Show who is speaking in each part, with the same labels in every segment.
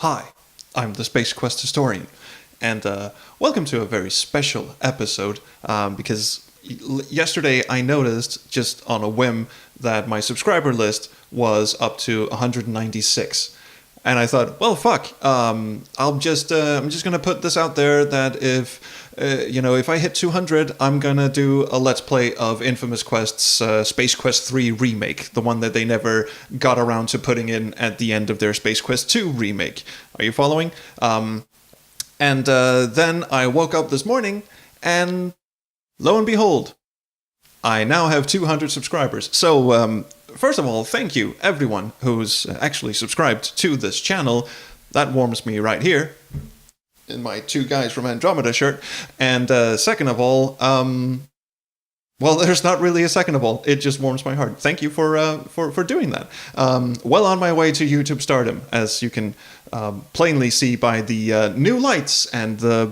Speaker 1: Hi, I'm the Space Quest historian, and welcome to a very special episode because yesterday I noticed just on a whim that my subscriber list was up to 196. And I thought, well, fuck. I'm just gonna put this out there that if I hit 200, I'm gonna do a let's play of Infamous Quest's Space Quest III remake, the one that they never got around to putting in at the end of their Space Quest II remake. Are you following? And then I woke up this morning, and lo and behold, I now have 200 subscribers. So, first of all, thank you, everyone who's actually subscribed to this channel. That warms me right here, in my Two Guys from Andromeda shirt. And second of all, well, there's not really a second of all. It just warms my heart. Thank you for doing that. Well on my way to YouTube stardom, as you can plainly see by the new lights and the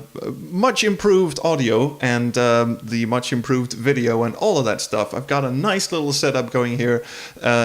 Speaker 1: much improved audio and the much improved video and all of that stuff. I've got a nice little setup going here.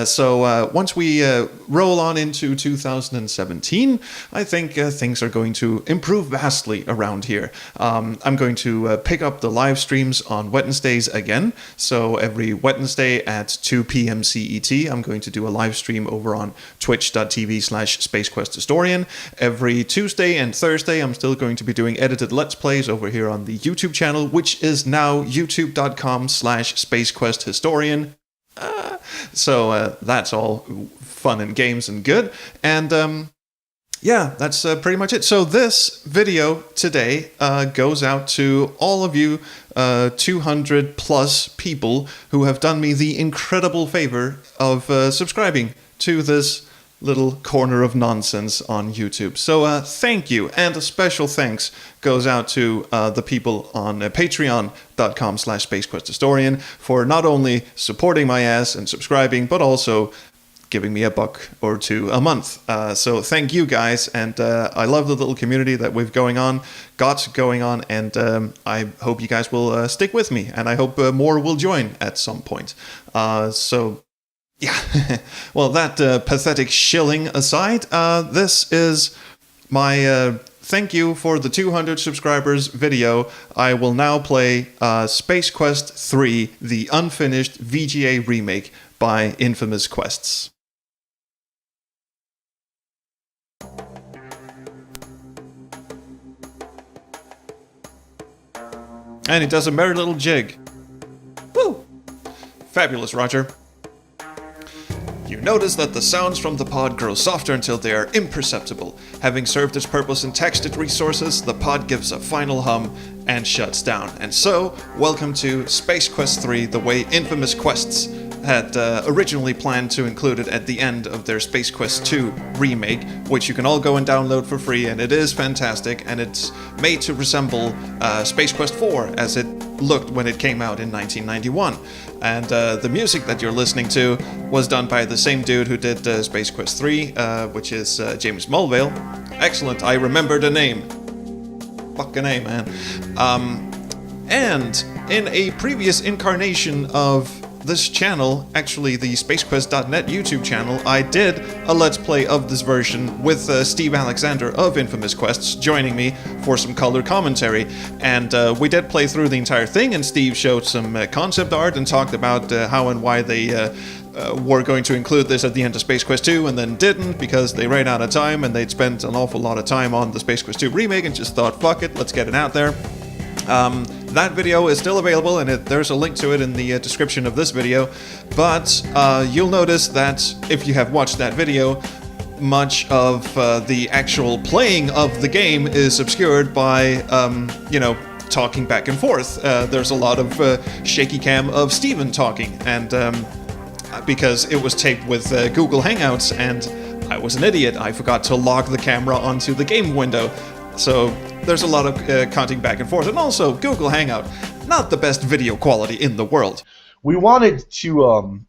Speaker 1: So once we roll on into 2017, I think things are going to improve vastly around here. I'm going to pick up the live streams on Wednesdays again. So every Wednesday at 2 p.m. CET, I'm going to do a live stream over on twitch.tv/SpaceQuestHistorian. Every Tuesday and Thursday, I'm still going to be doing edited Let's Plays over here on the YouTube channel, which is now youtube.com/SpaceQuestHistorian. So that's all fun and games and good. And yeah, that's pretty much it. So this video today goes out to all of you 200 plus people who have done me the incredible favor of subscribing to this little corner of nonsense on YouTube. So thank you, and a special thanks goes out to the people on patreon.com/SpaceQuestHistorian for not only supporting my ass and subscribing, but also giving me a buck or two a month. So thank you guys, and I love the little community that we've got going on, and I hope you guys will stick with me, and I hope more will join at some point. So yeah, well, that pathetic shilling aside, this is my thank you for the 200 subscribers video. I will now play Space Quest III, the unfinished VGA remake by Infamous Quests. And he does a merry little jig. Woo! Fabulous, Roger. You notice that the sounds from the pod grow softer until they are imperceptible. Having served its purpose in texted resources, the pod gives a final hum and shuts down. And so, welcome to Space Quest III, the way Infamous Quests had originally planned to include it at the end of their Space Quest II remake, which you can all go and download for free, and it is fantastic, and it's made to resemble Space Quest IV as it looked when it came out in 1991. And the music that you're listening to was done by the same dude who did Space Quest III, which is James Mulvale. Excellent, I remember the name. Fucking A, man. And in a previous incarnation of this channel, actually the SpaceQuest.net YouTube channel, I did a Let's Play of this version with Steve Alexander of Infamous Quests joining me for some color commentary, and we did play through the entire thing, and Steve showed some concept art and talked about how and why they were going to include this at the end of Space Quest 2 and then didn't because they ran out of time and they'd spent an awful lot of time on the Space Quest 2 remake and just thought, fuck it, let's get it out there. That video is still available, and there's a link to it in the description of this video, but you'll notice that if you have watched that video, much of the actual playing of the game is obscured by, talking back and forth. There's a lot of shaky cam of Steven talking, and because it was taped with Google Hangouts, and I was an idiot, I forgot to log the camera onto the game window. So there's a lot of cutting back and forth, and also Google Hangout, not the best video quality in the world.
Speaker 2: We wanted to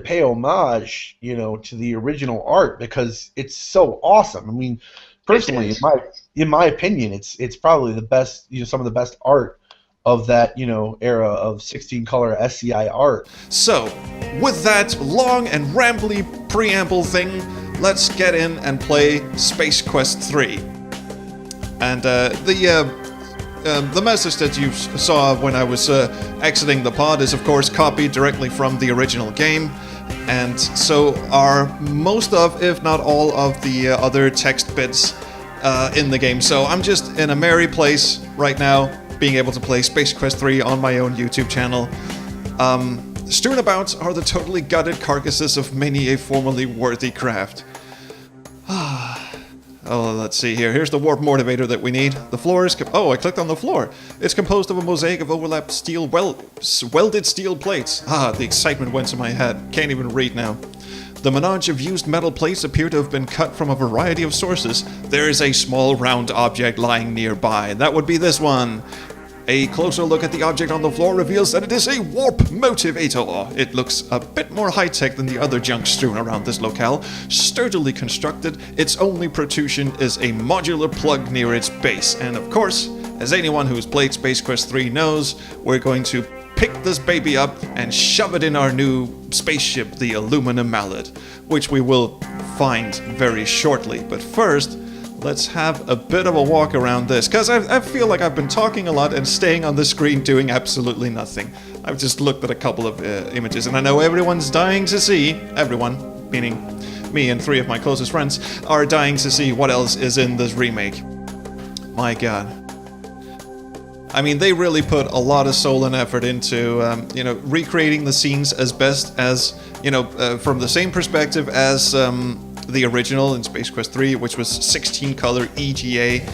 Speaker 2: pay homage, to the original art because it's so awesome. I mean, personally, in my opinion, it's probably the best, some of the best art of that, era of 16-color SCI art.
Speaker 1: So, with that long and rambly preamble thing, let's get in and play Space Quest 3. And the message that you saw when I was exiting the pod is, of course, copied directly from the original game. And so are most of, if not all of, the other text bits in the game. So I'm just in a merry place right now, being able to play Space Quest 3 on my own YouTube channel. Strewn about are the totally gutted carcasses of many a formerly worthy craft. Oh, let's see here. Here's the warp motivator that we need. The floor is... Oh, I clicked on the floor. It's composed of a mosaic of overlapped steel welded steel plates. The excitement went to my head. Can't even read now. The melange of used metal plates appear to have been cut from a variety of sources. There is a small round object lying nearby. That would be this one. A closer look at the object on the floor reveals that it is a warp motivator. It looks a bit more high-tech than the other junk strewn around this locale. Sturdily constructed, its only protrusion is a modular plug near its base. And of course, as anyone who's played Space Quest 3 knows, we're going to pick this baby up and shove it in our new spaceship, the aluminum mallard, which we will find very shortly. But first, let's have a bit of a walk around this, because I feel like I've been talking a lot and staying on the screen doing absolutely nothing. I've just looked at a couple of images, and I know everyone's dying to see, everyone, meaning me and 3 of my closest friends, are dying to see what else is in this remake. My god. I mean, they really put a lot of soul and effort into, recreating the scenes as best as, from the same perspective as, the original in Space Quest 3, which was 16-color EGA.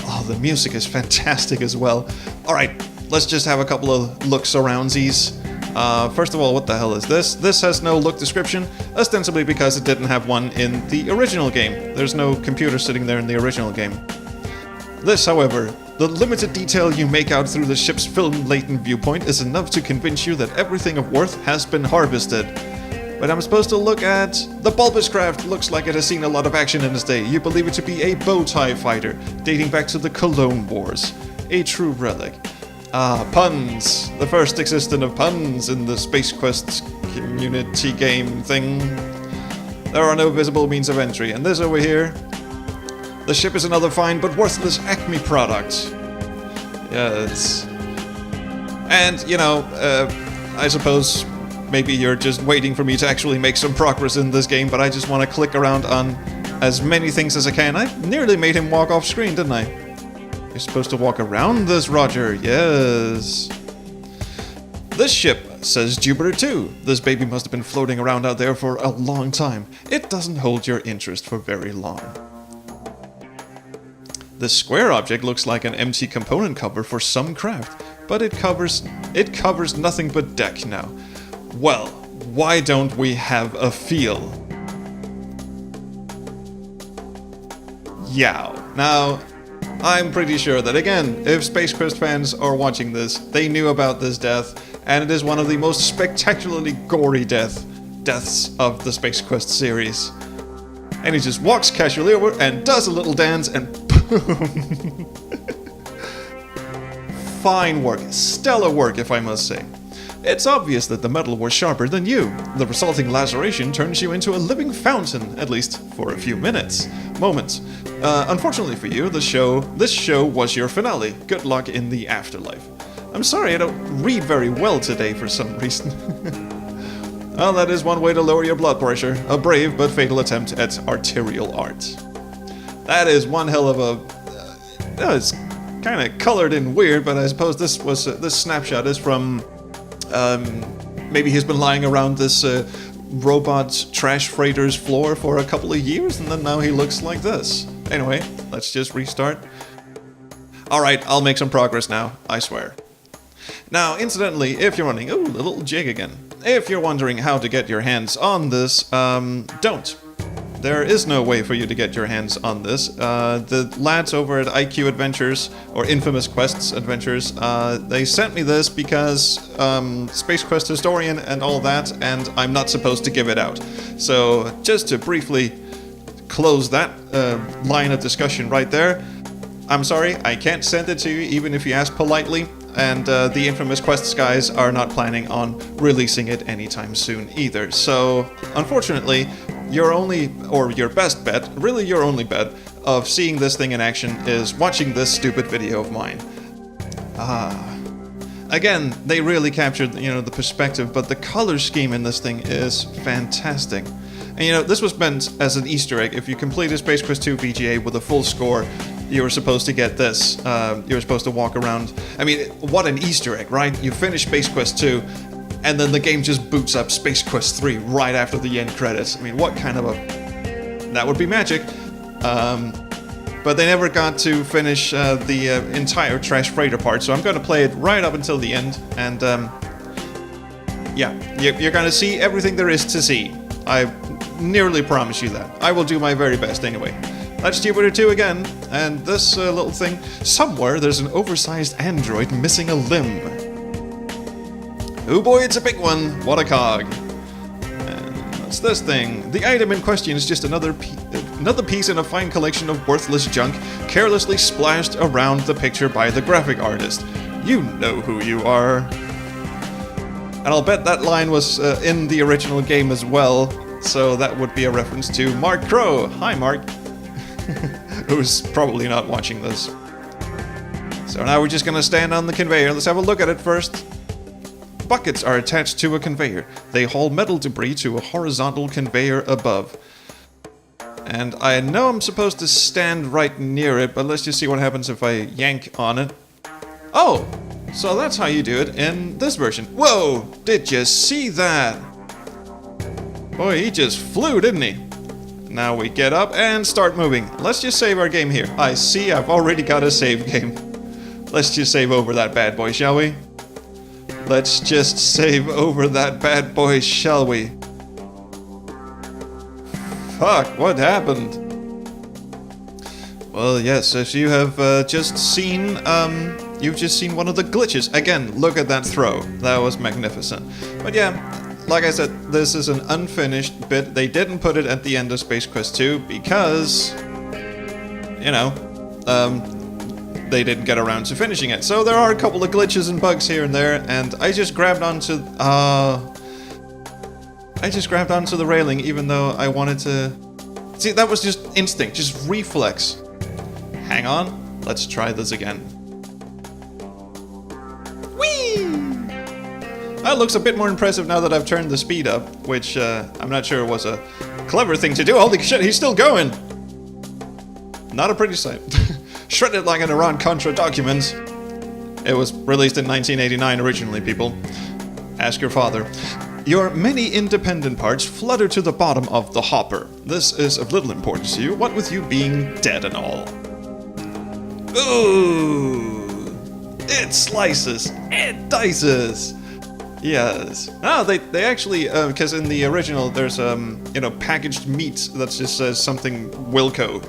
Speaker 1: Oh, the music is fantastic as well. Alright, let's just have a couple of looks aroundsies. First of all, what the hell is this? This has no look description, ostensibly because it didn't have one in the original game. There's no computer sitting there in the original game. This, however, the limited detail you make out through the ship's film latent viewpoint is enough to convince you that everything of worth has been harvested. But I'm supposed to look at... The bulbous craft looks like it has seen a lot of action in its day. You believe it to be a bow tie fighter, dating back to the Cologne Wars. A true relic. Puns. The first existence of puns in the Space Quest community game thing. There are no visible means of entry. And this over here... The ship is another fine but worthless Acme product. Yes. And, I suppose... Maybe you're just waiting for me to actually make some progress in this game, but I just want to click around on as many things as I can. I nearly made him walk off screen, didn't I? You're supposed to walk around this, Roger. Yes. This ship says Jupiter 2. This baby must have been floating around out there for a long time. It doesn't hold your interest for very long. This square object looks like an empty component cover for some craft, but it covers nothing but deck now. Well, why don't we have a feel? Yow. Now, I'm pretty sure that, again, if Space Quest fans are watching this, they knew about this death, and it is one of the most spectacularly gory deaths of the Space Quest series. And he just walks casually over and does a little dance, and boom! Fine work. Stellar work, if I must say. It's obvious that the metal was sharper than you. The resulting laceration turns you into a living fountain, at least for a few moments. Unfortunately for you, this show was your finale. Good luck in the afterlife. I'm sorry, I don't read very well today for some reason. Well, that is one way to lower your blood pressure. A brave but fatal attempt at arterial art. That is one hell of a... it's kind of colored and weird, but I suppose this snapshot is from... maybe he's been lying around this robot trash freighter's floor for a couple of years, and then now he looks like this. Anyway, let's just restart. Alright, I'll make some progress now, I swear. Now, incidentally, if you're wondering... Ooh, a little jig again. If you're wondering how to get your hands on this, don't. There is no way for you to get your hands on this. The lads over at IQ Adventures, or Infamous Quests Adventures, they sent me this because Space Quest Historian and all that, and I'm not supposed to give it out. So, just to briefly close that line of discussion right there, I'm sorry, I can't send it to you even if you ask politely, and the Infamous Quests guys are not planning on releasing it anytime soon either. So, unfortunately, your best bet, really your only bet, of seeing this thing in action is watching this stupid video of mine. Again, they really captured, the perspective, but the color scheme in this thing is fantastic. And this was meant as an Easter egg. If you completed Space Quest II VGA with a full score, you were supposed to get this. You were supposed to walk around. I mean, what an Easter egg, right? You finish Space Quest II, and then the game just boots up Space Quest III right after the end credits. I mean, what kind of a... That would be magic. But they never got to finish the entire Trash Freighter part, so I'm going to play it right up until the end, and yeah, you're going to see everything there is to see. I nearly promise you that. I will do my very best anyway. That's Jupiter 2 again, and this little thing, somewhere there's an oversized android missing a limb. Oh boy, it's a big one. What a cog. And what's this thing? The item in question is just another piece in a fine collection of worthless junk carelessly splashed around the picture by the graphic artist. You know who you are. And I'll bet that line was in the original game as well, so that would be a reference to Mark Crow. Hi, Mark. Who's probably not watching this. So now we're just gonna stand on the conveyor. Let's have a look at it first. Buckets are attached to a conveyor. They haul metal debris to a horizontal conveyor above. And I know I'm supposed to stand right near it, but let's just see what happens if I yank on it. Oh! So that's how you do it in this version. Whoa! Did you see that? Boy, he just flew, didn't he? Now we get up and start moving. Let's just save our game here. I see I've already got a save game. Let's just save over that bad boy, shall we? Let's just save over that bad boy, shall we? Fuck, what happened? Well, yes, as you have just seen, you've just seen one of the glitches. Again, look at that throw. That was magnificent. But yeah, like I said, this is an unfinished bit. They didn't put it at the end of Space Quest 2 because, they didn't get around to finishing it. So there are a couple of glitches and bugs here and there, and I just grabbed onto the railing even though I wanted to... See, that was just instinct, just reflex. Hang on, let's try this again. Whee! That looks a bit more impressive now that I've turned the speed up, which I'm not sure was a clever thing to do. Holy shit, he's still going! Not a pretty sight. Shredded like an Iran-Contra document. It was released in 1989 originally, people. Ask your father. Your many independent parts flutter to the bottom of the hopper. This is of little importance to you, what with you being dead and all. Ooh! It slices! It dices! Yes. Ah, they actually, because in the original there's, packaged meat that just says something Wilco.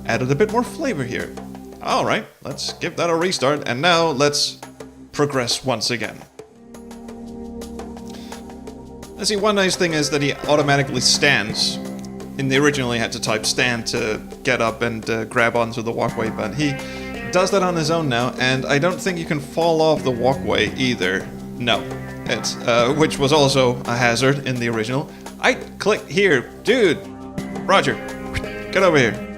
Speaker 1: Added a bit more flavor here. Alright, let's give that a restart, and now let's progress once again. Let's see, one nice thing is that he automatically stands. In the original he had to type stand to get up and grab onto the walkway, but he does that on his own now, and I don't think you can fall off the walkway either. No. It's, which was also a hazard in the original. I click here. Dude! Roger. Get over here.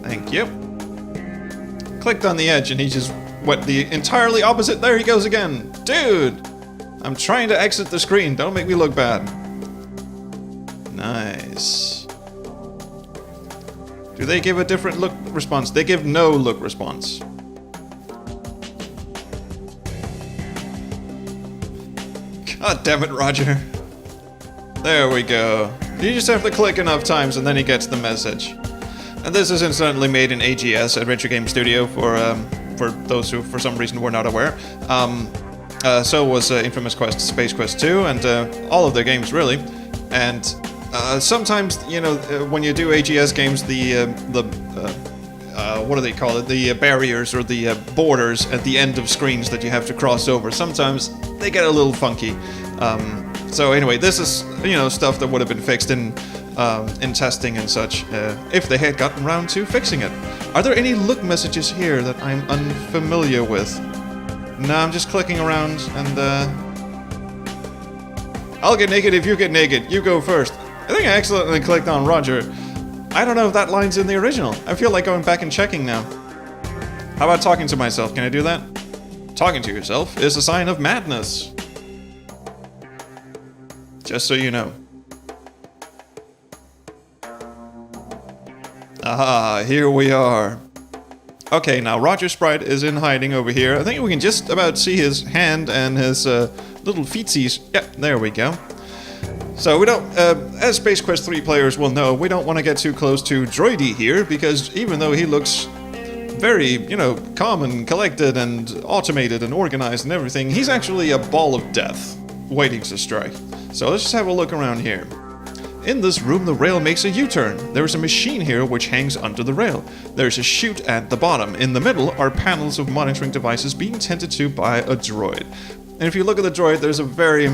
Speaker 1: Thank you. Clicked on the edge and he just went the entirely opposite. There he goes again. Dude! I'm trying to exit the screen. Don't make me look bad. Nice. Do they give a different look response? They give no look response. God damn it, Roger. There we go. You just have to click enough times and then he gets the message. And this is incidentally made in AGS, Adventure Game Studio, for those who for some reason were not aware. So was Infamous Quest, Space Quest 2, and all of their games really. And sometimes, when you do AGS games, what do they call it? The barriers or the borders at the end of screens that you have to cross over. Sometimes they get a little funky. So anyway, this is stuff that would have been fixed in testing and such, if they had gotten around to fixing it. Are there any look messages here that I'm unfamiliar with? No, I'm just clicking around and I'll get naked if you get naked. You go first. I think I accidentally clicked on Roger. I don't know if that line's in the original. I feel like going back and checking now. How about talking to myself? Can I do that? Talking to yourself is a sign of madness. Just so you know. Ah, here we are. Okay, now Roger Sprite is in hiding over here. I think we can just about see his hand and his little feetsies. Yeah, there we go. So we don't, as Space Quest 3 players will know, we don't want to get too close to Droidy here, because even though he looks very, you know, calm and collected and automated and organized and everything, he's actually a ball of death waiting to strike. So let's just have a look around here. In this room, the rail makes a U-turn. There's a machine here which hangs under the rail. There's a chute at the bottom. In the middle are panels of monitoring devices being tended to by a droid. And if you look at the droid, there's a very...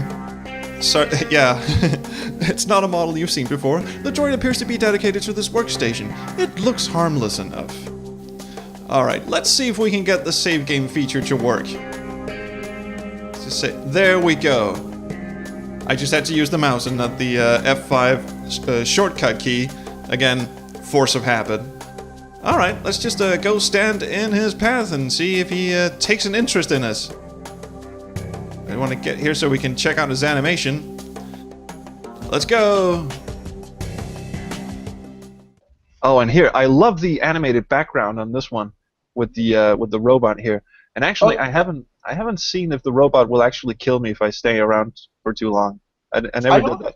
Speaker 1: yeah, it's not a model you've seen before. The droid appears to be dedicated to this workstation. It looks harmless enough. Alright, let's see if we can get the save game feature to work. There we go. I just had to use the mouse and not the F5 shortcut key. Again, force of habit. Alright, let's just go stand in his path and see if he takes an interest in us. I want to get here so we can check out his animation. Let's go! Oh, and here, I love the animated background on this one with the robot here. And actually, I haven't seen if the robot will actually kill me if I stay around for too long. I never did that.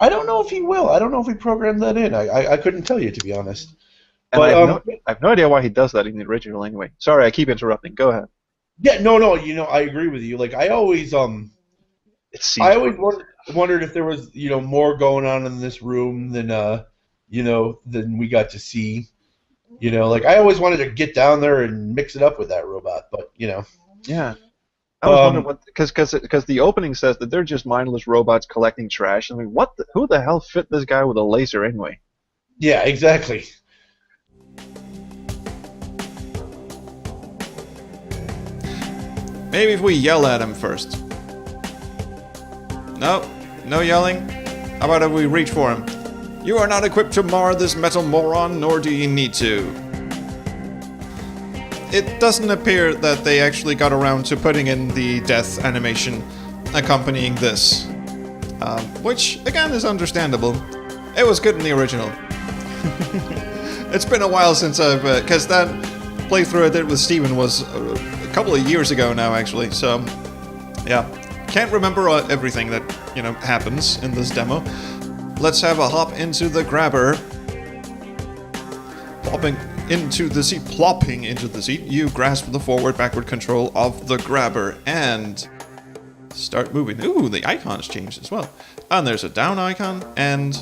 Speaker 2: I don't know if he will. I don't know if we programmed that in. I couldn't tell you, to be honest.
Speaker 1: And but, I have no idea why he does that in the original anyway. Sorry, I keep interrupting. Go ahead.
Speaker 2: Yeah, no, you know, I agree with you. Like, I always wondered if there was, you know, more going on in this room than than we got to see. You know, like, I always wanted to get down there and mix it up with that robot, but, you know.
Speaker 1: Yeah. I was wondering what, because the opening says that they're just mindless robots collecting trash. I mean, who the hell fit this guy with a laser anyway?
Speaker 2: Yeah, exactly.
Speaker 1: Maybe if we yell at him first. No, no yelling. How about if we reach for him? You are not equipped to mar this metal moron, nor do you need to. It doesn't appear that they actually got around to putting in the death animation accompanying this. Which, again, is understandable. It was good in the original. It's been a while since I've... because that playthrough I did with Steven was a couple of years ago now, actually, so... yeah. Can't remember everything that, you know, happens in this demo. Let's have a hop into the grabber. Plopping into the seat, you grasp the forward-backward control of the grabber and start moving. Ooh, the icon's changed as well. And there's a down icon, and...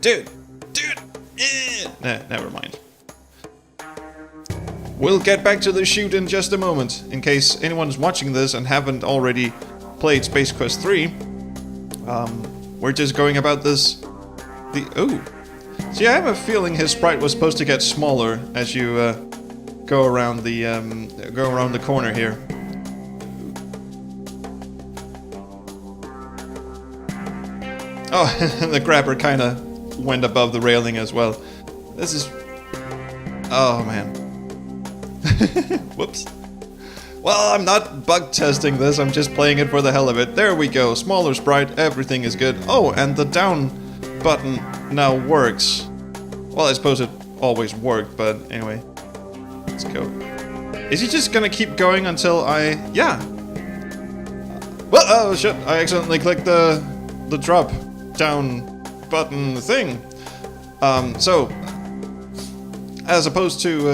Speaker 1: Dude! Never mind. We'll get back to the chute in just a moment. In case anyone's watching this and haven't already played Space Quest 3, we're just going about this... Ooh. See, I have a feeling his sprite was supposed to get smaller as you go around the corner here. Oh, the grabber kind of went above the railing as well. This is... oh, man. Whoops. Well, I'm not bug testing this, I'm just playing it for the hell of it. There we go, smaller sprite, everything is good. Oh, and the down button now works. Well, I suppose it always worked, but anyway. Let's go. Is he just gonna keep going until I... yeah. Well, oh shit, I accidentally clicked the drop down button thing. So, as opposed to,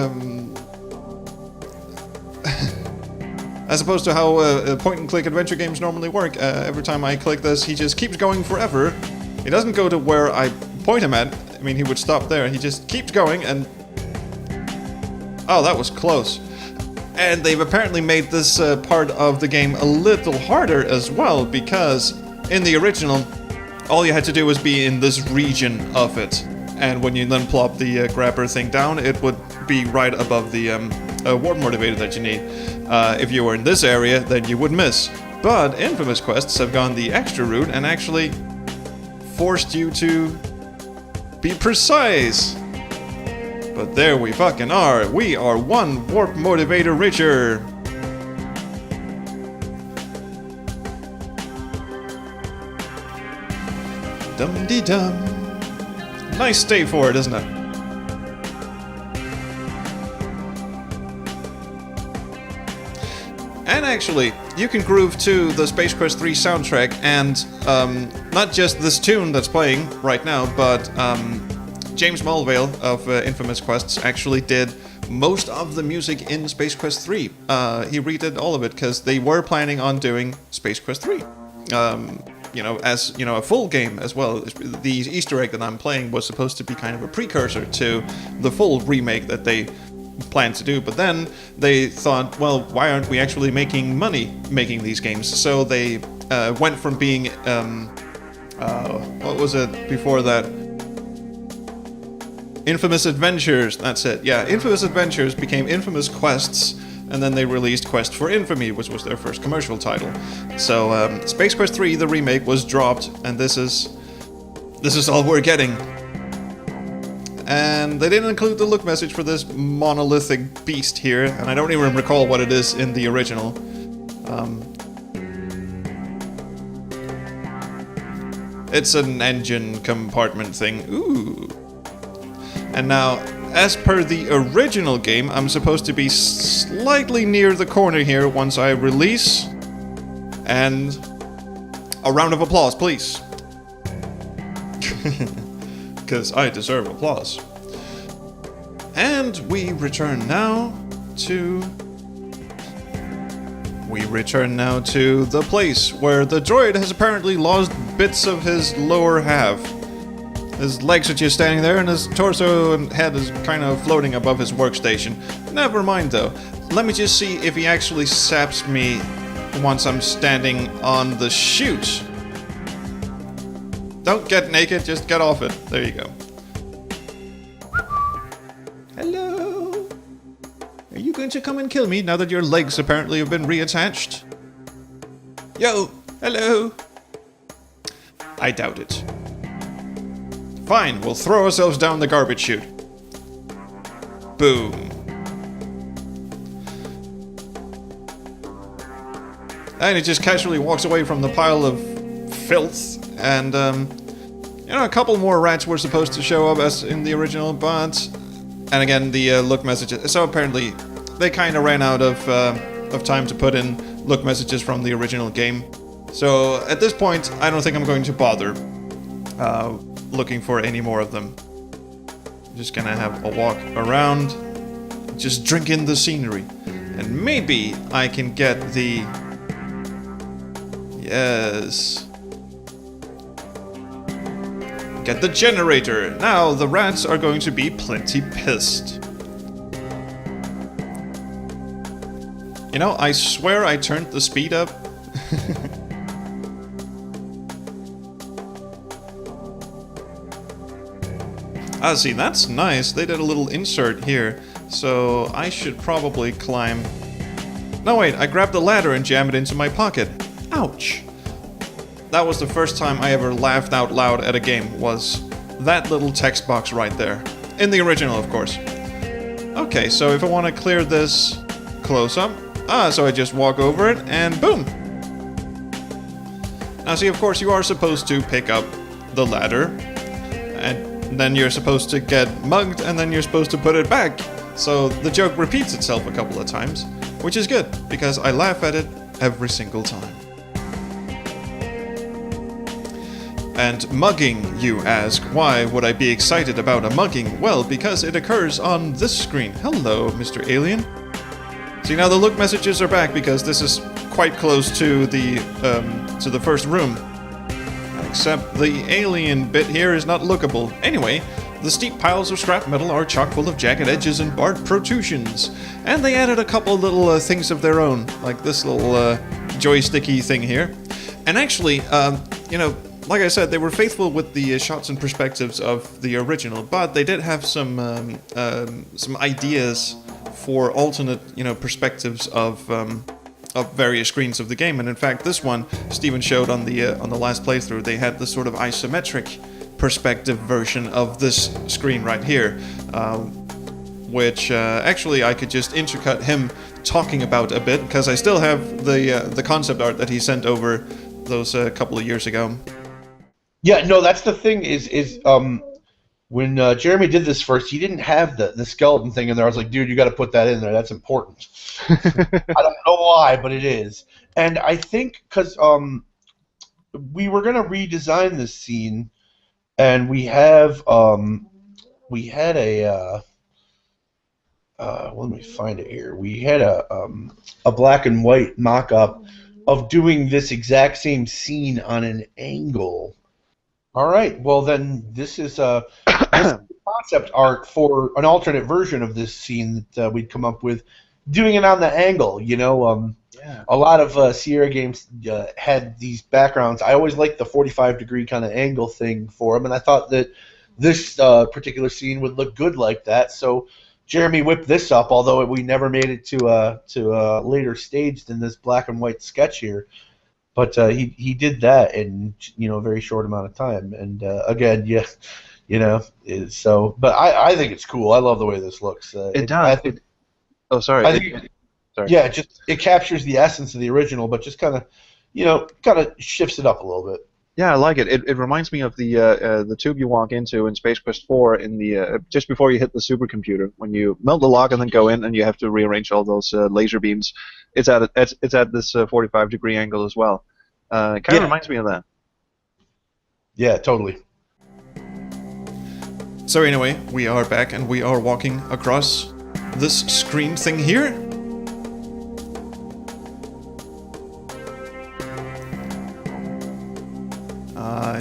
Speaker 1: as opposed to how point-and-click adventure games normally work, every time I click this, he just keeps going forever. He doesn't go to where I point him at. I mean, he would stop there. He just keeps going, and... oh, that was close. And they've apparently made this part of the game a little harder as well, because in the original, all you had to do was be in this region of it. And when you then plop the grabber thing down, it would be right above the warp motivator that you need. If you were in this area, then you would miss. But Infamous quests have gone the extra route and actually forced you to be precise. But there we fucking are. We are one warp motivator richer. Dum-de-dum. Nice stay for it, isn't it? And actually, you can groove to the Space Quest III soundtrack, and not just this tune that's playing right now, but James Mulvale of Infamous Quests actually did most of the music in Space Quest III. He redid all of it because they were planning on doing Space Quest III. As a full game as well. The Easter egg that I'm playing was supposed to be kind of a precursor to the full remake that they planned to do, but then they thought, well, why aren't we actually making money making these games? So they went from being what was it before that? Infamous Adventures, that's it. Yeah, Infamous Adventures became Infamous Quests, and then they released Quest for Infamy, which was their first commercial title. So Space Quest 3, the remake, was dropped, and this is all we're getting. And they didn't include the look message for this monolithic beast here, and I don't even recall what it is in the original. It's an engine compartment thing. Ooh. And now, as per the original game, I'm supposed to be slightly near the corner here once I release. And a round of applause, please. Because I deserve applause. And we return now to the place where the droid has apparently lost bits of his lower half. His legs are just standing there, and his torso and head is kind of floating above his workstation. Never mind, though. Let me just see if he actually saps me once I'm standing on the chute. Don't get naked, just get off it. There you go. Hello? Are you going to come and kill me now that your legs apparently have been reattached? Yo! Hello? I doubt it. Fine, we'll throw ourselves down the garbage chute. Boom. And he just casually walks away from the pile of filth, and, a couple more rats were supposed to show up as in the original, but... And again, the look messages... So apparently, they kind of ran out of time to put in look messages from the original game. So, at this point, I don't think I'm going to bother looking for any more of them. I'm just gonna have a walk around, just drink in the scenery, and maybe I can get the... Yes. Get the generator. Now the rats are going to be plenty pissed. You know, I swear I turned the speed up. Ah, see, that's nice. They did a little insert here, so I should probably climb... No, wait, I grabbed the ladder and jammed it into my pocket. Ouch. That was the first time I ever laughed out loud at a game, was that little text box right there. In the original, of course. Okay, so if I want to clear this close up... so I just walk over it, and boom! Now see, of course, you are supposed to pick up the ladder, and then you're supposed to get mugged, and then you're supposed to put it back. So the joke repeats itself a couple of times, which is good, because I laugh at it every single time. And mugging, you ask. Why would I be excited about a mugging? Well, because it occurs on this screen. Hello, Mr. Alien. See, now the look messages are back because this is quite close to the first room. Except the alien bit here is not lookable. Anyway, the steep piles of scrap metal are chock full of jagged edges and barbed protrusions. And they added a couple little things of their own, like this little joysticky thing here. And actually, like I said, they were faithful with the shots and perspectives of the original, but they did have some ideas for alternate, perspectives of of various screens of the game. And in fact, this one Steven showed on the last playthrough. They had this sort of isometric perspective version of this screen right here, which actually I could just intercut him talking about a bit, because I still have the concept art that he sent over those couple of years ago.
Speaker 2: Yeah, no, that's the thing is when Jeremy did this first, he didn't have the skeleton thing in there. I was like, dude, you got to put that in there. That's important. I don't know why, but it is. And I think because we were gonna redesign this scene, and we had a let me find it here. We had a black and white mock-up of doing this exact same scene on an angle. All right, well then this is concept art for an alternate version of this scene that we'd come up with, doing it on the angle. You know,
Speaker 3: Yeah.
Speaker 2: a lot of Sierra games had these backgrounds. I always liked the 45-degree kind of angle thing for them, and I thought that this particular scene would look good like that. So Jeremy whipped this up, although we never made it to a later stage than this black and white sketch here. But he did that in a very short amount of time, and again, yeah, so. But I think it's cool. I love the way this looks.
Speaker 3: It does. Sorry.
Speaker 2: I think,
Speaker 3: sorry.
Speaker 2: Yeah, it captures the essence of the original, but just kind of shifts it up a little bit.
Speaker 3: Yeah, I like it. It reminds me of the tube you walk into in Space Quest IV in the just before you hit the supercomputer, when you melt the lock and then go in and you have to rearrange all those laser beams. It's at this 45-degree angle as well. It kind of reminds me of that.
Speaker 2: Yeah, totally.
Speaker 1: So anyway, we are back and we are walking across this screen thing here.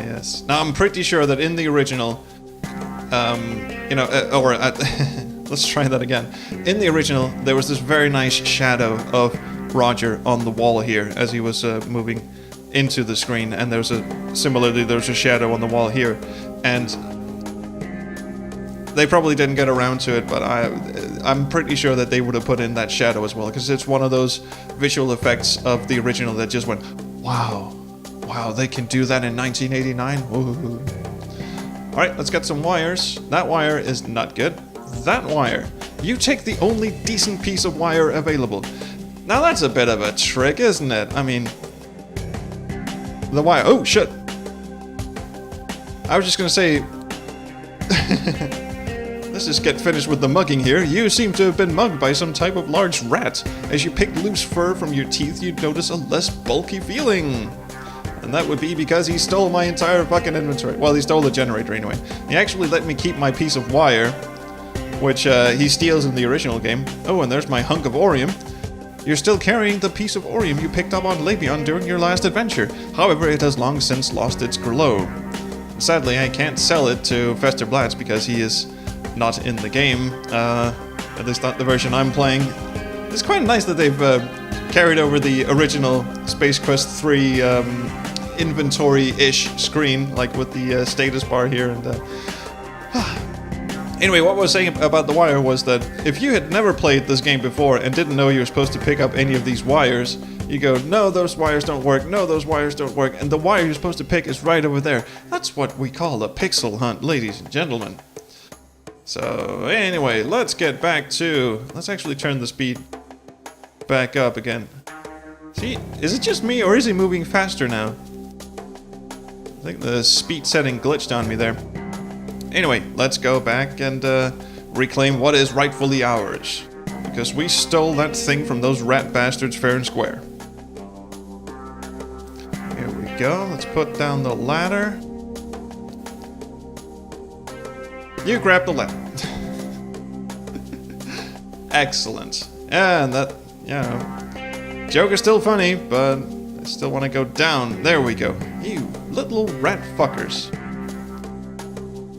Speaker 1: Yes. Now I'm pretty sure that in the original, let's try that again. In the original, there was this very nice shadow of Roger on the wall here as he was moving into the screen, and there's a shadow on the wall here, and they probably didn't get around to it, but I'm pretty sure that they would have put in that shadow as well, because it's one of those visual effects of the original that just went, wow, they can do that in 1989. Ooh. All right, let's get some wires. That wire is not good. That wire, you take the only decent piece of wire available. Now that's a bit of a trick, isn't it? I mean, the wire. Oh shit! I was just gonna say. Let's just get finished with the mugging here. You seem to have been mugged by some type of large rat. As you pick loose fur from your teeth, you'd notice a less bulky feeling. And that would be because he stole my entire fucking inventory. Well, he stole the generator anyway. He actually let me keep my piece of wire, which he steals in the original game. Oh, and there's my hunk of Orium. You're still carrying the piece of Orium you picked up on Labion during your last adventure. However, it has long since lost its glow. Sadly, I can't sell it to Fester Blatz because he is not in the game. At least not the version I'm playing. It's quite nice that they've carried over the original Space Quest III inventory-ish screen, like with the status bar here. And anyway, what I was saying about the wire was that if you had never played this game before and didn't know you were supposed to pick up any of these wires, you go, no, those wires don't work, no, those wires don't work, and the wire you're supposed to pick is right over there. That's what we call a pixel hunt, ladies and gentlemen. So anyway, let's get back to... Let's actually turn the speed back up again. See, is it just me or is he moving faster now? I think the speed setting glitched on me there. Anyway, let's go back and reclaim what is rightfully ours. Because we stole that thing from those rat bastards fair and square. Here we go. Let's put down the ladder. You grab the ladder. Excellent. And that, joke is still funny, but I still want to go down. There we go. You little rat fuckers.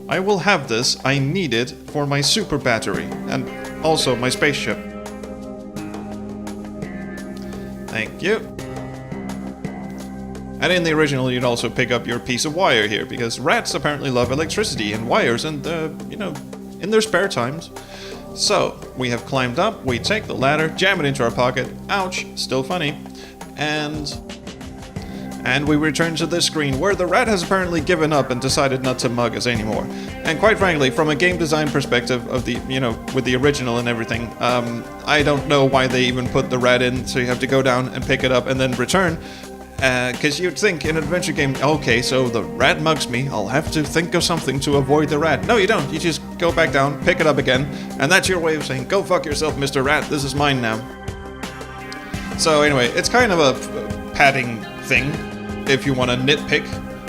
Speaker 1: I will have this. I need it for my super battery. And also my spaceship. Thank you. And in the original, you'd also pick up your piece of wire here, because rats apparently love electricity and wires, and, in their spare times. So, we have climbed up, we take the ladder, jam it into our pocket, ouch, still funny, and we return to this screen where the rat has apparently given up and decided not to mug us anymore. And quite frankly, from a game design perspective of the, with the original and everything, I don't know why they even put the rat in, so you have to go down and pick it up and then return. Because you'd think in an adventure game, okay, so the rat mugs me, I'll have to think of something to avoid the rat. No, you don't. You just go back down, pick it up again, and that's your way of saying, go fuck yourself, Mr. Rat, this is mine now. So anyway, it's kind of a padding thing, if you want to nitpick,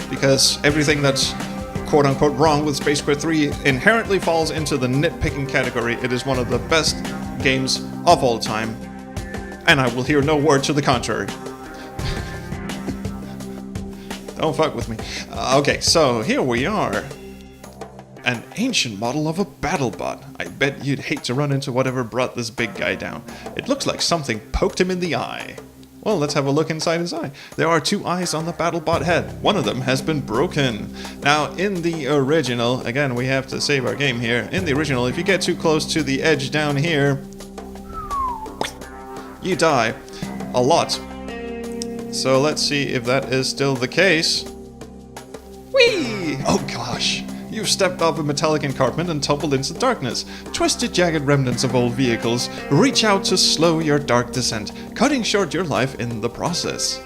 Speaker 1: because everything that's quote-unquote wrong with Space Quest 3 inherently falls into the nitpicking category. It is one of the best games of all time, and I will hear no word to the contrary. Don't fuck with me. Okay, so here we are. An ancient model of a BattleBot. I bet you'd hate to run into whatever brought this big guy down. It looks like something poked him in the eye. Well, let's have a look inside his eye. There are 2 eyes on the BattleBot head. One of them has been broken. Now, in the original, again, we have to save our game here. In the original, if you get too close to the edge down here, you die. A lot. So let's see if that is still the case. Whee! Oh gosh! You've stepped off a metallic encarpment and tumbled into darkness. Twisted, jagged remnants of old vehicles reach out to slow your dark descent, cutting short your life in the process.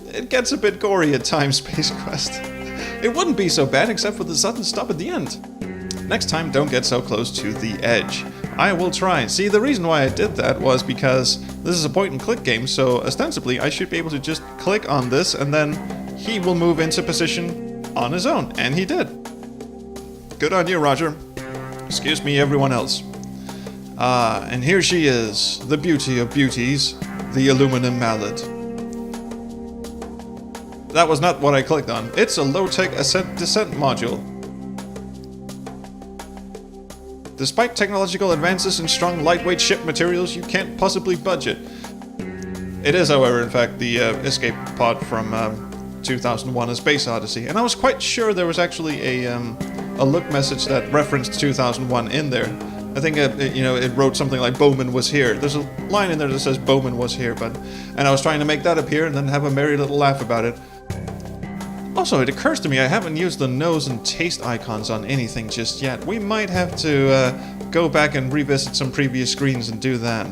Speaker 1: It gets a bit gory at times, Space Quest. It wouldn't be so bad except for the sudden stop at the end. Next time, don't get so close to the edge. I will try. See, the reason why I did that was because this is a point-and-click game, so ostensibly I should be able to just click on this and then he will move into position on his own, and he did. Good on you, Roger. Excuse me, everyone else. And here she is, the beauty of beauties, the aluminum mallard. That was not what I clicked on. It's a low-tech descent module. Despite technological advances and strong lightweight ship materials, you can't possibly budge it. It is, however, in fact, the escape pod from 2001: A Space Odyssey, and I was quite sure there was actually a look message that referenced 2001 in there. I think it wrote something like Bowman was here. There's a line in there that says Bowman was here, and I was trying to make that appear and then have a merry little laugh about it. Also, it occurs to me I haven't used the nose and taste icons on anything just yet. We might have to go back and revisit some previous screens and do that.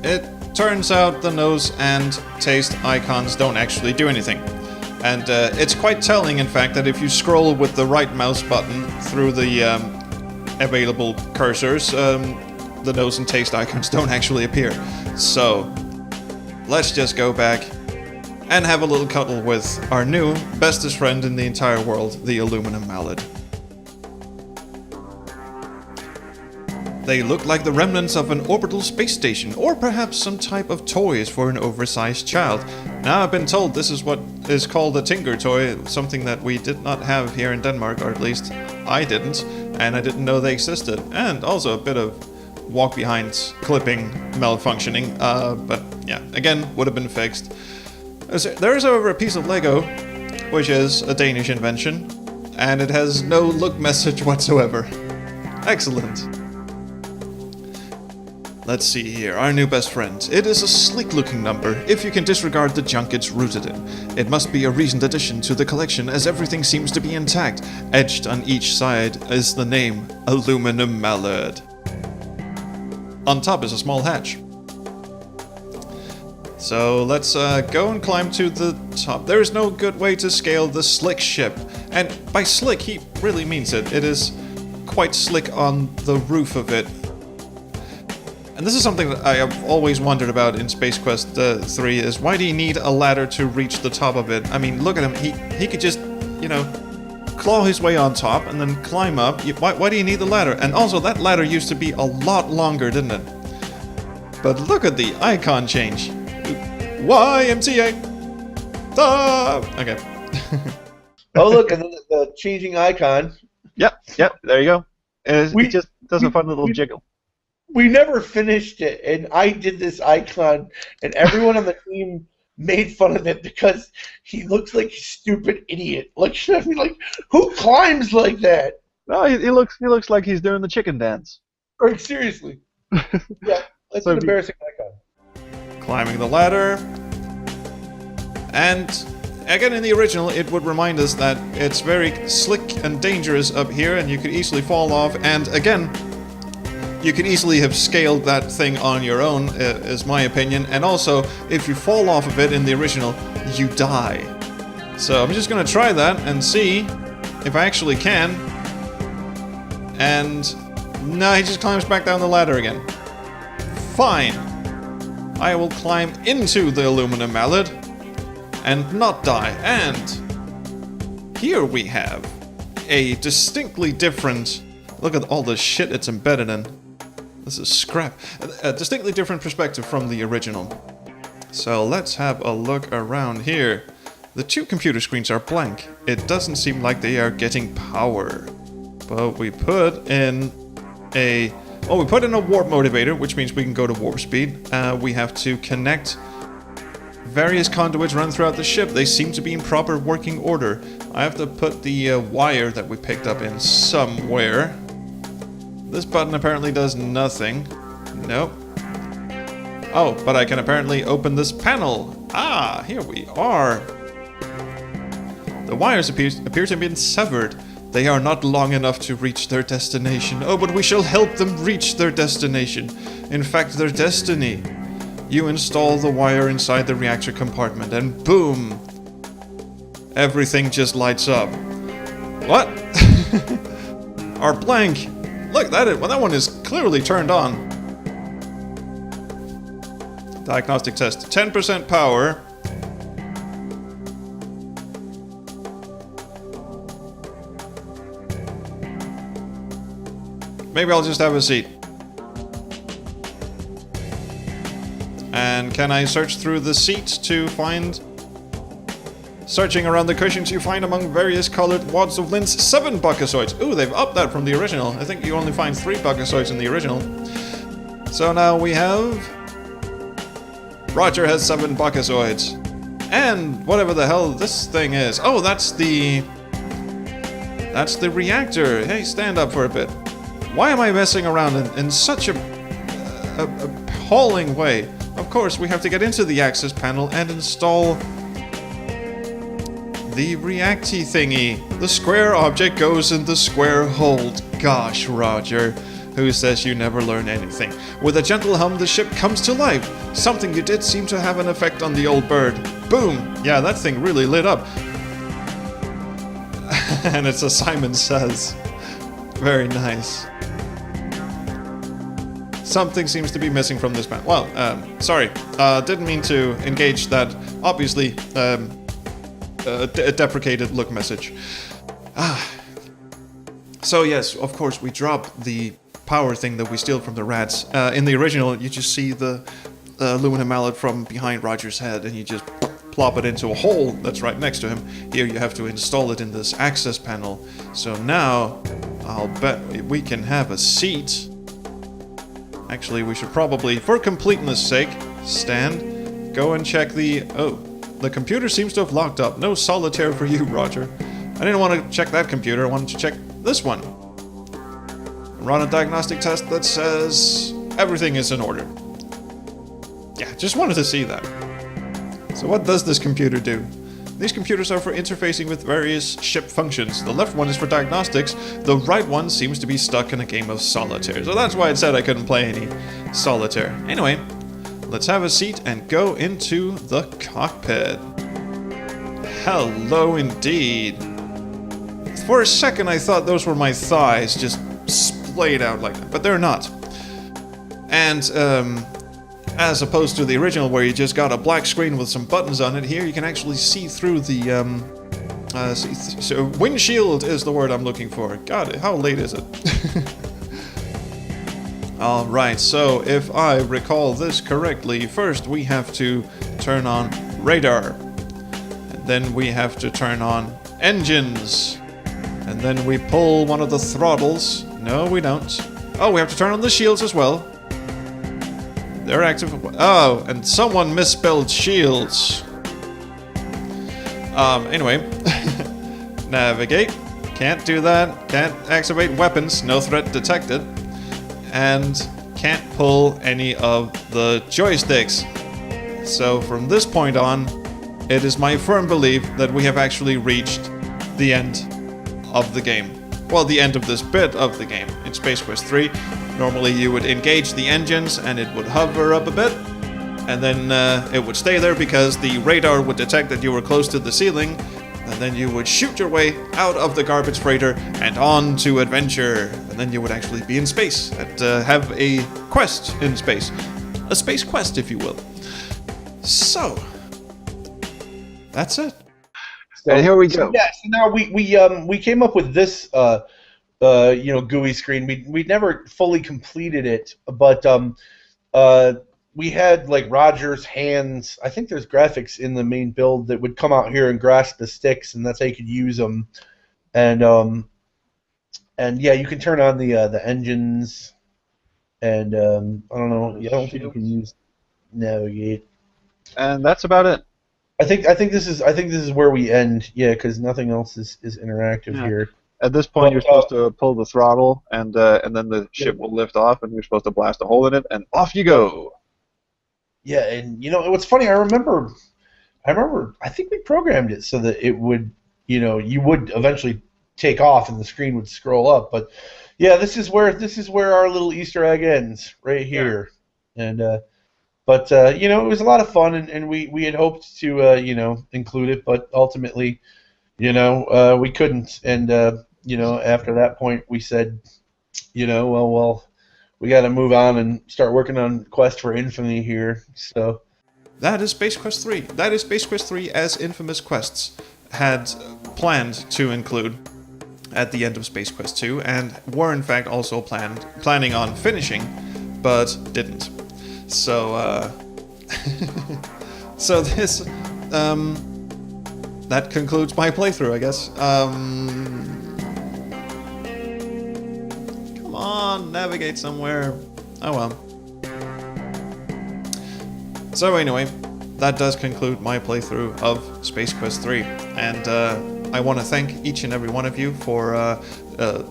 Speaker 1: It turns out the nose and taste icons don't actually do anything. And it's quite telling, in fact, that if you scroll with the right mouse button through the available cursors, the nose and taste icons don't actually appear. So, let's just go back and have a little cuddle with our new bestest friend in the entire world, the aluminum mallard. They look like the remnants of an orbital space station, or perhaps some type of toys for an oversized child. Now, I've been told this is what is called a Tinker toy, something that we did not have here in Denmark, or at least I didn't, and I didn't know they existed. And also a bit of walk-behind clipping malfunctioning, but yeah, again, would have been fixed. There is, however, a piece of Lego, which is a Danish invention, and it has no look message whatsoever. Excellent. Let's see here, our new best friend. It is a sleek-looking number, if you can disregard the junk it's rooted in. It must be a recent addition to the collection, as everything seems to be intact. Etched on each side is the name, Aluminum Mallard. On top is a small hatch. So let's go and climb to the top. There is no good way to scale the slick ship. And by slick, he really means it. It is quite slick on the roof of it. And this is something that I have always wondered about in Space Quest 3, is why do you need a ladder to reach the top of it? I mean, look at him. He could just, claw his way on top and then climb up. Why do you need the ladder? And also, that ladder used to be a lot longer, didn't it? But look at the icon change. YMCA! Okay.
Speaker 2: Oh, look, and then the changing icon.
Speaker 3: Yep, there you go. It just does a fun little jiggle.
Speaker 2: We never finished it, and I did this icon, and everyone on the team made fun of it because he looks like a stupid idiot. Like, I mean, like, who climbs like that?
Speaker 3: No, he looks like he's doing the chicken dance.
Speaker 2: Like, seriously. Yeah, that's an embarrassing icon.
Speaker 1: Climbing the ladder. And again, in the original, it would remind us that it's very slick and dangerous up here, and you could easily fall off. And again, you could easily have scaled that thing on your own, is my opinion. And also, if you fall off of it in the original, you die. So I'm just gonna try that and see if I actually can. And no, he just climbs back down the ladder again. Fine. I will climb into the aluminum mallard and not die. And here we have a distinctly different... Look at all the shit it's embedded in. This is scrap. A distinctly different perspective from the original. So let's have a look around here. The two computer screens are blank. It doesn't seem like they are getting power. But we put in a... Oh, we put in a warp motivator, which means we can go to warp speed. We have to connect various conduits run throughout the ship. They seem to be in proper working order. I have to put the wire that we picked up in somewhere. This button apparently does nothing. Nope. Oh, but I can apparently open this panel. Ah, here we are. The wires appear to have been severed. They are not long enough to reach their destination. Oh, but we shall help them reach their destination. In fact, their destiny. You install the wire inside the reactor compartment, and boom! Everything just lights up. What? Our blank. Look, that one is clearly turned on. Diagnostic test. 10% power. Maybe I'll just have a seat. And can I search through the seat to find... Searching around the cushions, you find among various colored wads of lint 7 buckazoids. Ooh, they've upped that from the original. I think you only find 3 buckazoids in the original. So now we have... Roger has 7 buckazoids. And whatever the hell this thing is. Oh, that's the... That's the reactor. Hey, stand up for a bit. Why am I messing around in such a appalling way? Of course, we have to get into the access panel and install the reacty thingy. The square object goes in the square hold. Gosh, Roger, who says you never learn anything? With a gentle hum, the ship comes to life. Something you did seem to have an effect on the old bird. Boom! Yeah, that thing really lit up. And it's a Simon Says. Very nice. Something seems to be missing from this band. Well, sorry. Didn't mean to engage that, obviously, deprecated look message. So yes, of course, we drop the power thing that we steal from the rats. In the original, you just see the aluminum mallet from behind Roger's head, and you just plop it into a hole that's right next to him. Here you have to install it in this access panel. So now, I'll bet we can have a seat. Actually, we should probably, for completeness sake, stand, go and check the... Oh, the computer seems to have locked up. No solitaire for you, Roger. I didn't want to check that computer, I wanted to check this one. Run a diagnostic test that says everything is in order. Yeah, just wanted to see that. So what does this computer do? These computers are for interfacing with various ship functions. The left one is for diagnostics, the right one seems to be stuck in a game of solitaire. So that's why it said I couldn't play any solitaire. Anyway, let's have a seat and go into the cockpit. Hello indeed. For a second I thought those were my thighs just splayed out like that, but they're not. And, as opposed to the original where you just got a black screen with some buttons on it, here you can actually see through the, so windshield is the word I'm looking for. God, how late is it? Alright, so if I recall this correctly, first we have to turn on radar. And then we have to turn on engines. And then we pull one of the throttles. No, we don't. Oh, we have to turn on the shields as well. They're active. Oh, and someone misspelled shields. Anyway, navigate. Can't do that. Can't activate weapons. No threat detected. And can't pull any of the joysticks. So from this point on, it is my firm belief that we have actually reached the end of the game. Well, the end of this bit of the game. In Space Quest 3, normally you would engage the engines and it would hover up a bit, and then it would stay there because the radar would detect that you were close to the ceiling, and then you would shoot your way out of the garbage freighter and on to adventure, and then you would actually be in space and have a quest in space. A space quest, if you will. So, that's it.
Speaker 2: So,
Speaker 3: and here we go.
Speaker 2: Yeah, so now we came up with this GUI screen. We never fully completed it, but we had like Roger's hands. I think there's graphics in the main build that would come out here and grasp the sticks, and that's how you could use them. And yeah, you can turn on the engines, and I don't know. I don't think you can use navigate.
Speaker 3: And that's about it.
Speaker 2: I think this is where we end. Yeah, because nothing else is interactive here.
Speaker 3: At this point, you're supposed to pull the throttle, and then the ship will lift off, and you're supposed to blast a hole in it, and off you go.
Speaker 2: Yeah, and what's funny? I remember. I think we programmed it so that it would, you would eventually take off, and the screen would scroll up. But yeah, this is where our little Easter egg ends right here, and. But it was a lot of fun, and we had hoped to include it, but ultimately, we couldn't. And after that point, we said, well, we got to move on and start working on Quest for Infamy here. So
Speaker 1: that is Space Quest 3. That is Space Quest 3 as Infamous Quests had planned to include at the end of Space Quest 2, and were in fact also planning on finishing, but didn't. So, so this, that concludes my playthrough, I guess. Come on, navigate somewhere. Oh well. So anyway, that does conclude my playthrough of Space Quest 3, and I want to thank each and every one of you for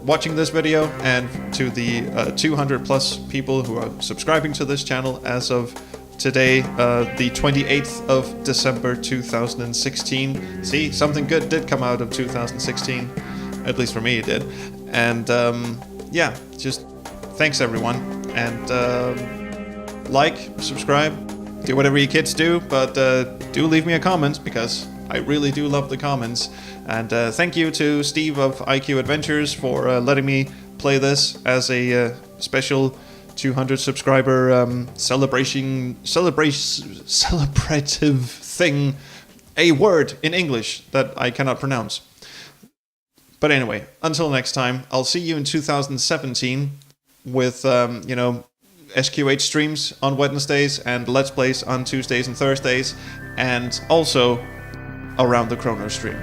Speaker 1: watching this video, and to the 200 plus people who are subscribing to this channel as of today, the 28th of December 2016. See, something good did come out of 2016, at least for me it did. And yeah, just thanks everyone, and like, subscribe, do whatever you kids do, but do leave me a comment, because I really do love the comments. And thank you to Steve of IQ Adventures for letting me play this as a special 200 subscriber celebrative thing, a word in English that I cannot pronounce. But anyway, until next time, I'll see you in 2017 with SQH streams on Wednesdays and Let's Plays on Tuesdays and Thursdays, and also around the Chrono stream.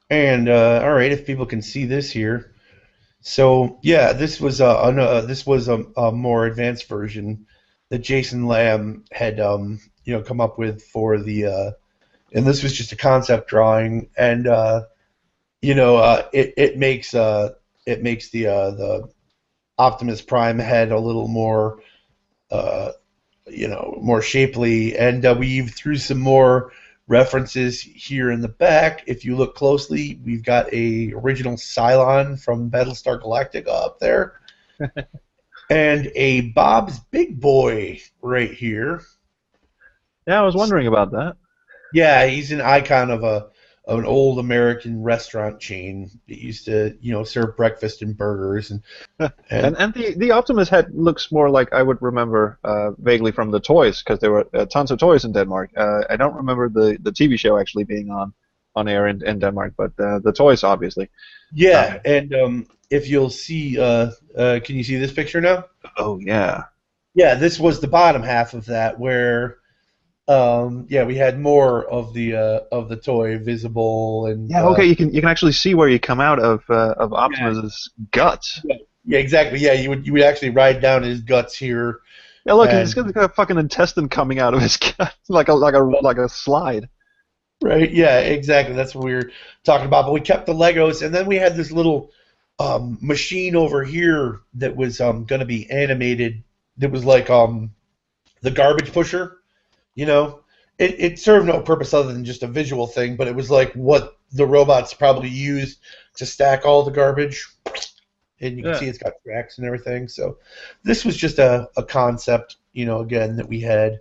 Speaker 2: And all right, if people can see this here, so yeah, this was a more advanced version that Jason Lamb had come up with for the and this was just a concept drawing, and it makes the Optimus Prime head a little more more shapely, and we threw some more references here in the back. If you look closely, we've got a original Cylon from Battlestar Galactica up there, and a Bob's Big Boy right here.
Speaker 3: Yeah, I was wondering about that.
Speaker 2: Yeah, he's an icon of an old American restaurant chain that used to serve breakfast and burgers, and
Speaker 3: the Optimus head looks more like I would remember vaguely from the toys, because there were tons of toys in Denmark. I don't remember the TV show actually being on air in Denmark, but the toys obviously.
Speaker 2: Yeah, and if you'll see, can you see this picture now?
Speaker 3: Oh yeah.
Speaker 2: Yeah, this was the bottom half of that, where Yeah, we had more of the toy visible, and
Speaker 3: Yeah, okay, you can actually see where you come out of
Speaker 2: yeah,
Speaker 3: Optimus's guts.
Speaker 2: yeah, exactly. Yeah, you would actually ride down his guts here,
Speaker 3: Yeah, look, he's
Speaker 2: and
Speaker 3: got a fucking intestine coming out of his gut, like a slide.
Speaker 2: right, yeah, exactly. That's what we were talking about. But we kept the Legos, and then we had this little machine over here that was going to be animated. That was like the garbage pusher. You know, it served no purpose other than just a visual thing, but it was like what the robots probably used to stack all the garbage. And you can
Speaker 3: Yeah.
Speaker 2: see it's got tracks and everything. So this was just a concept, again that we had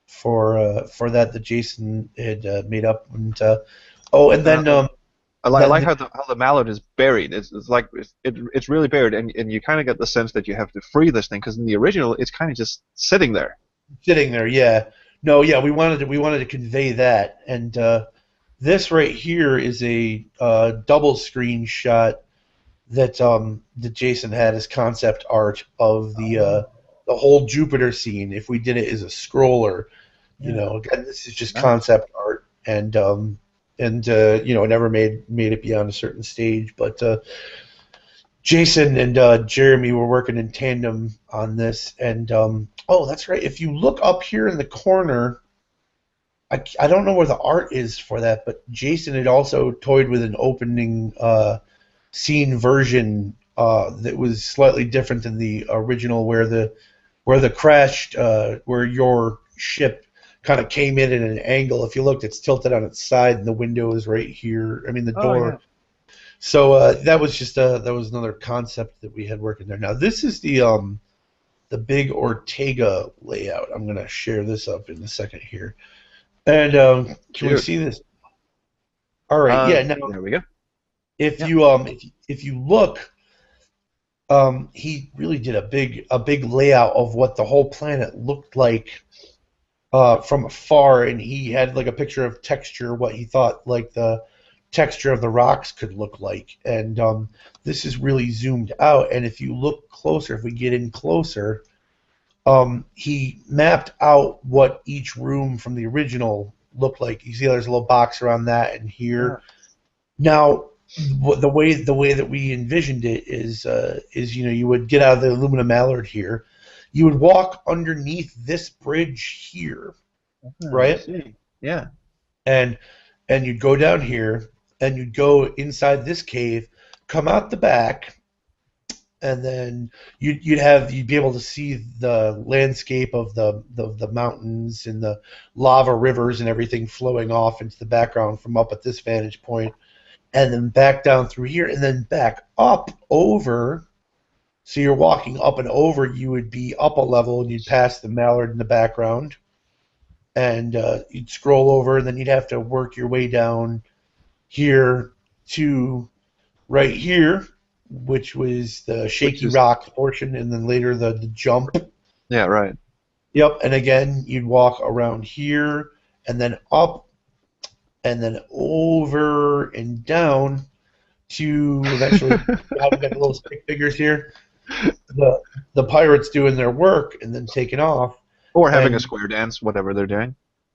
Speaker 2: for that Jason had made up. And and then
Speaker 3: I like how the mallard is buried. It's like it's really buried, and you kind of get the sense that you have to free this thing because in the original it's kind of just sitting there.
Speaker 2: sitting there, yeah. No, yeah, we wanted to convey that, and this right here is a double screen shot that Jason had as concept art of the whole Jupiter scene. If we did it as a scroller, again, this is just
Speaker 3: Nice.
Speaker 2: concept art, and it never made it beyond a certain stage, but. Jason and Jeremy were working in tandem on this, and that's right. If you look up here in the corner, I don't know where the art is for that, but Jason had also toyed with an opening scene version that was slightly different than the original, where the crashed, where your ship kind of came in at an angle. If you looked, it's tilted on its side, and the window is right here. I mean, the
Speaker 3: Oh
Speaker 2: door.
Speaker 3: yeah.
Speaker 2: So that was just that was another concept that we had working there. Now this is the big Ortega layout. I'm gonna share this up in a second here, and can we
Speaker 3: Sure.
Speaker 2: see this? All right, yeah. Now
Speaker 3: There we go.
Speaker 2: if
Speaker 3: Yeah.
Speaker 2: you look, he really did a big layout of what the whole planet looked like from afar, and he had like a picture of texture, what he thought like the texture of the rocks could look like, and this is really zoomed out. And if you look closer, if we get in closer, he mapped out what each room from the original looked like. You see, there's a little box around that, and here. Now, the way that we envisioned it is you would get out of the aluminum mallard here, you would walk underneath this bridge here, right?
Speaker 3: I see. Yeah.
Speaker 2: and you'd go down here, and you'd go inside this cave, come out the back, and then you'd be able to see the landscape of the mountains and the lava rivers and everything flowing off into the background from up at this vantage point, and then back down through here, and then back up over. So you're walking up and over. You would be up a level, and you'd pass the mallard in the background, and you'd scroll over, and then you'd have to work your way down here to right here, which was the shaky rock portion, and then later the jump.
Speaker 3: Yeah. Right.
Speaker 2: Yep, and again you'd walk around here, and then up, and then over and down to eventually I've got little stick figures here. The pirates doing their work and then taking off.
Speaker 3: Or having a
Speaker 2: And-
Speaker 3: square dance, whatever they're doing.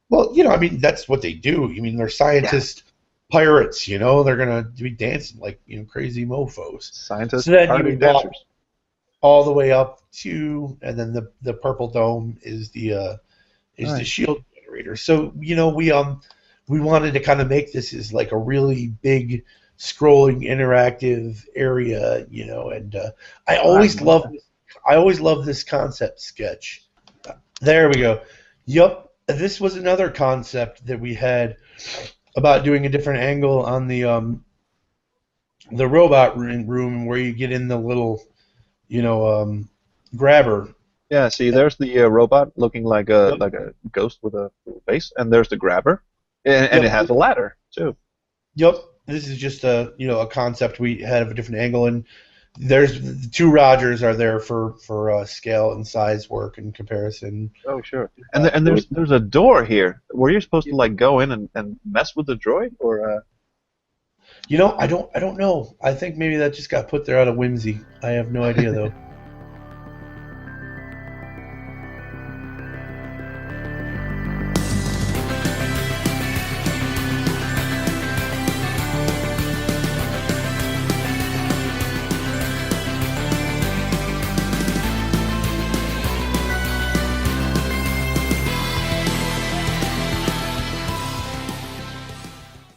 Speaker 2: Well, I mean, that's what they do. I mean, they're scientists, pirates. They're gonna be dancing like crazy mofo's.
Speaker 3: Scientists,
Speaker 2: So then you
Speaker 3: party
Speaker 2: would walk
Speaker 3: dancers.
Speaker 2: all the way up to, and then the purple dome is the
Speaker 3: Right.
Speaker 2: shield generator. So we wanted to kind of make this as like a really big scrolling interactive area, and I always love this concept sketch. There we go. Yup. This was another concept that we had about doing a different angle on the robot room where you get in the little, grabber.
Speaker 3: Yeah. See, there's the robot looking like a ghost with a face, and there's the grabber, and it has a ladder too.
Speaker 2: Yep. This is just a concept we had of a different angle, and there's the two Rogers are there for scale and size work and comparison.
Speaker 3: Oh, sure. And there's a door here. Were you supposed to like go in and mess with the droid, or?
Speaker 2: I don't know. I think maybe that just got put there out of whimsy. I have no idea though.